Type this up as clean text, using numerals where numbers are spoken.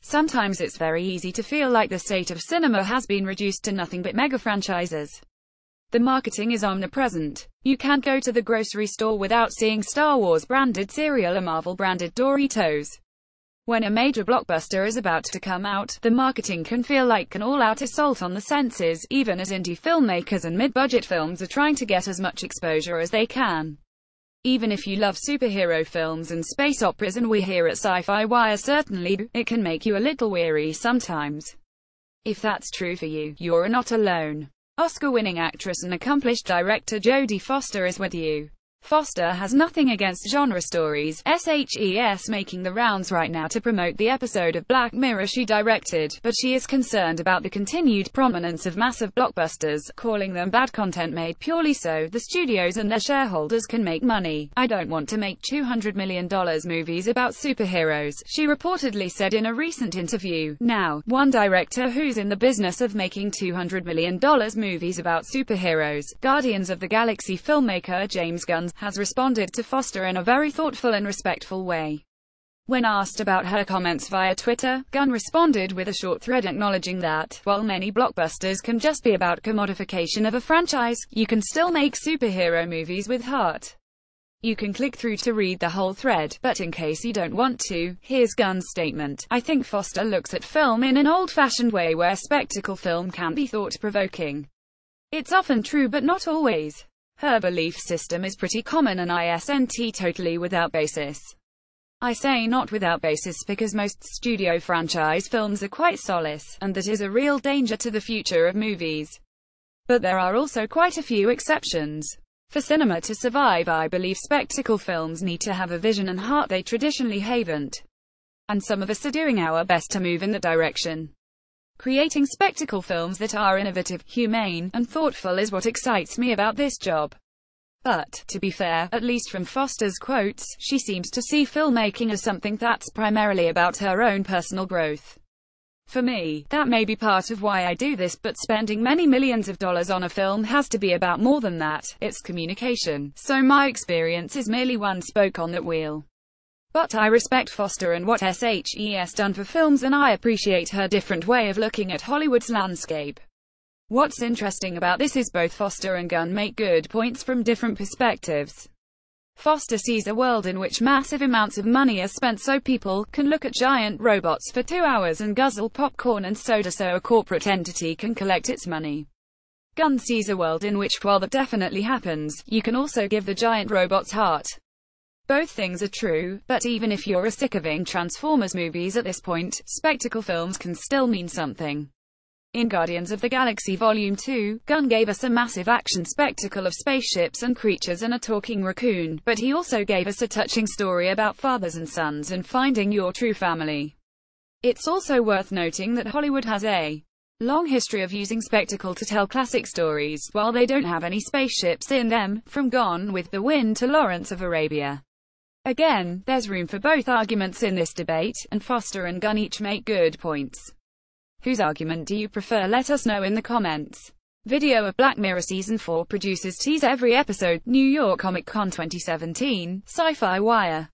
Sometimes it's very easy to feel like the state of cinema has been reduced to nothing but mega franchises. The marketing is omnipresent. You can't go to the grocery store without seeing Star Wars branded cereal or Marvel branded Doritos. When a major blockbuster is about to come out, the marketing can feel like an all-out assault on the senses, even as indie filmmakers and mid-budget films are trying to get as much exposure as they can. Even if you love superhero films and space operas, and we here at Sci-Fi Wire certainly do, it can make you a little weary sometimes. If that's true for you, you're not alone. Oscar-winning actress and accomplished director Jodie Foster is with you. Foster has nothing against genre stories, SHES making the rounds right now to promote the episode of Black Mirror she directed, but she is concerned about the continued prominence of massive blockbusters, calling them bad content made purely so the studios and their shareholders can make money. "I don't want to make $200 million movies about superheroes," she reportedly said in a recent interview. Now, one director who's in the business of making $200 million movies about superheroes, Guardians of the Galaxy filmmaker James Gunn, has responded to Foster in a very thoughtful and respectful way. When asked about her comments via Twitter, Gunn responded with a short thread acknowledging that, while many blockbusters can just be about commodification of a franchise, you can still make superhero movies with heart. You can click through to read the whole thread, but in case you don't want to, here's Gunn's statement. "I think Foster looks at film in an old-fashioned way where spectacle film can be thought-provoking. It's often true but not always. Her belief system is pretty common and isn't totally without basis. I say not without basis because most studio franchise films are quite soulless, and that is a real danger to the future of movies. But there are also quite a few exceptions. For cinema to survive, I believe spectacle films need to have a vision and heart they traditionally haven't. And some of us are doing our best to move in that direction. Creating spectacle films that are innovative, humane, and thoughtful is what excites me about this job." But, to be fair, at least from Foster's quotes, she seems to see filmmaking as something that's primarily about her own personal growth. "For me, that may be part of why I do this, but spending many millions of dollars on a film has to be about more than that. It's communication. So my experience is merely one spoke on that wheel. But I respect Foster and what SHES done for films, and I appreciate her different way of looking at Hollywood's landscape." What's interesting about this is both Foster and Gunn make good points from different perspectives. Foster sees a world in which massive amounts of money are spent so people can look at giant robots for 2 hours and guzzle popcorn and soda so a corporate entity can collect its money. Gunn sees a world in which, while that definitely happens, you can also give the giant robots heart. Both things are true, but even if you're sick of seeing Transformers movies at this point, spectacle films can still mean something. In Guardians of the Galaxy Volume 2, Gunn gave us a massive action spectacle of spaceships and creatures and a talking raccoon, but he also gave us a touching story about fathers and sons and finding your true family. It's also worth noting that Hollywood has a long history of using spectacle to tell classic stories, while they don't have any spaceships in them, from Gone with the Wind to Lawrence of Arabia. Again, there's room for both arguments in this debate, and Foster and Gunn each make good points. Whose argument do you prefer? Let us know in the comments. Video of Black Mirror Season 4 producers tease every episode, New York Comic Con 2017, Sci-Fi Wire.